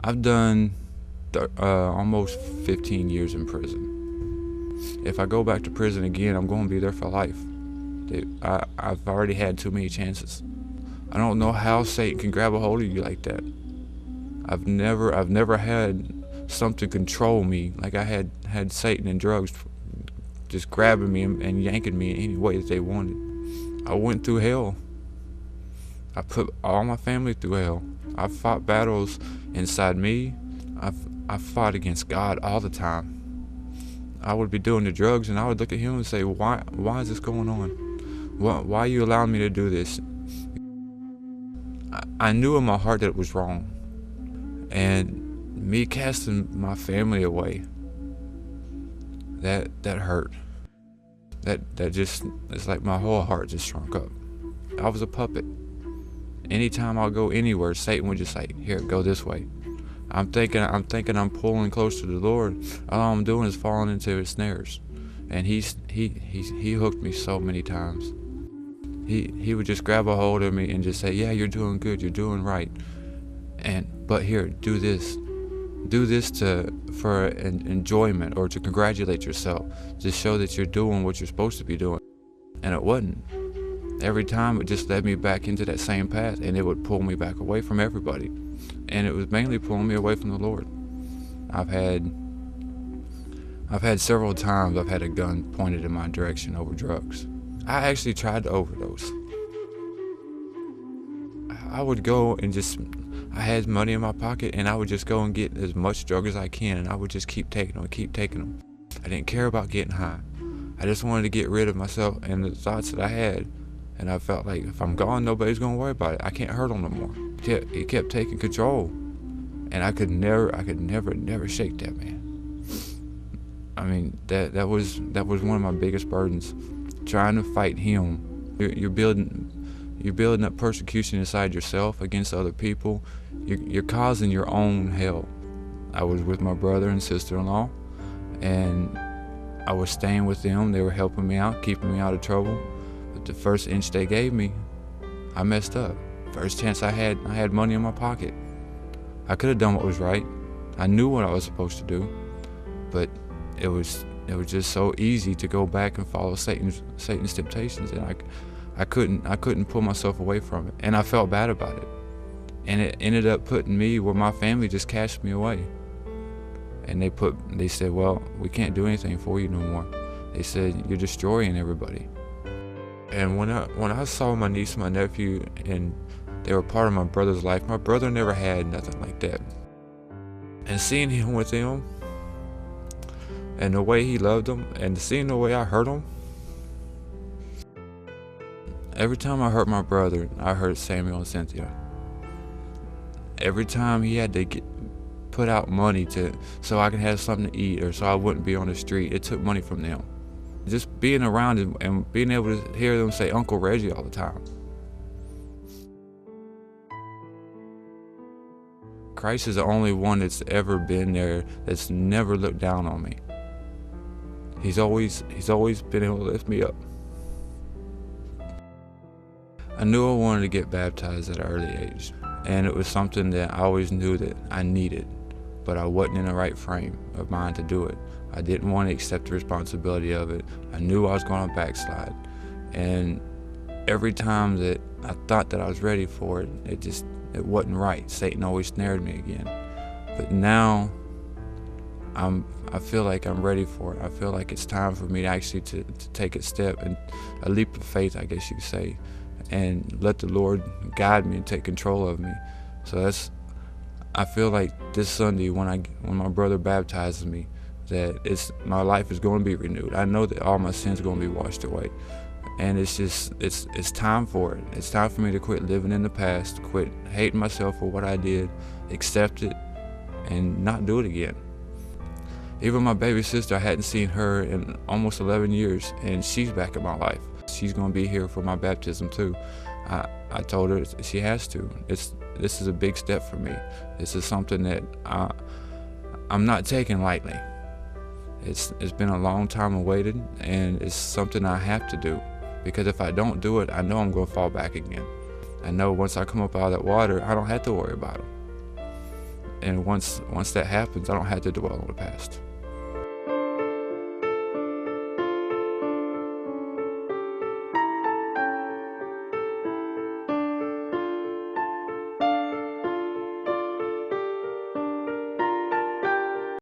I've done almost 15 years in prison. If I go back to prison again, I'm going to be there for life. I've already had too many chances. I don't know how Satan can grab a hold of you like that. I've never had something control me like I had Satan and drugs just grabbing me and yanking me in any way that they wanted. I went through hell. I put all my family through hell. I fought battles inside me. I fought against God all the time. I would be doing the drugs and I would look at him and say, why is this going on? Why are you allowing me to do this? I knew in my heart that it was wrong. And me casting my family away, that hurt. That just, it's like my whole heart just shrunk up. I was a puppet. Anytime I'll go anywhere, Satan would just say, here, go this way. I'm thinking I'm pulling close to the Lord. All I'm doing is falling into his snares. And he hooked me so many times. He would just grab a hold of me and just say, yeah, you're doing good, you're doing right. But here, do this for an enjoyment or to congratulate yourself, to show that you're doing what you're supposed to be doing. And it wasn't. Every time it just led me back into that same path, and it would pull me back away from everybody. And it was mainly pulling me away from the Lord. I've had several times I've had a gun pointed in my direction over drugs. I actually tried to overdose. I would go and I had money in my pocket, and I would just go and get as much drug as I can, and I would just keep taking them. I didn't care about getting high. I just wanted to get rid of myself and the thoughts that I had. And I felt like if I'm gone, nobody's gonna worry about it. I can't hurt them no more. It kept taking control, and I could never shake that, man. I mean, that was one of my biggest burdens, trying to fight him. You're building up persecution inside yourself against other people. You're causing your own hell. I was with my brother and sister-in-law, and I was staying with them. They were helping me out, keeping me out of trouble. But the first inch they gave me, I messed up. First chance I had money in my pocket. I could have done what was right. I knew what I was supposed to do, but it was just so easy to go back and follow Satan's temptations, and I couldn't pull myself away from it, and I felt bad about it. And it ended up putting me where my family just cast me away. And they said, well, we can't do anything for you no more. They said, you're destroying everybody. And when I saw my niece and my nephew, and they were part of my brother's life, my brother never had nothing like that. And seeing him with them, and the way he loved them, and seeing the way I hurt him, every time I hurt my brother, I hurt Samuel and Cynthia. Every time he had to put out money so I could have something to eat, or so I wouldn't be on the street, it took money from them. Just being around him and being able to hear them say Uncle Reggie all the time. Christ is the only one that's ever been there, that's never looked down on me. He's always been able to lift me up. I knew I wanted to get baptized at an early age, and it was something that I always knew that I needed, but I wasn't in the right frame of mind to do it. I didn't want to accept the responsibility of it. I knew I was going to backslide, and every time that I thought that I was ready for it, it wasn't right. Satan always snared me again. But now I feel like I'm ready for it. I feel like it's time for me actually to take a step, and a leap of faith, I guess you could say, and let the Lord guide me and take control of me. So I feel like this Sunday when my brother baptizes me, that my life is going to be renewed. I know that all my sins are going to be washed away, and it's time for it. It's time for me to quit living in the past, quit hating myself for what I did, accept it, and not do it again. Even my baby sister, I hadn't seen her in almost 11 years, and she's back in my life. She's going to be here for my baptism too. I told her she has to. This is a big step for me. This is something that I'm not taking lightly. It's been a long time awaited, and it's something I have to do, because if I don't do it, I know I'm going to fall back again. I know once I come up out of that water, I don't have to worry about them. And once that happens, I don't have to dwell on the past.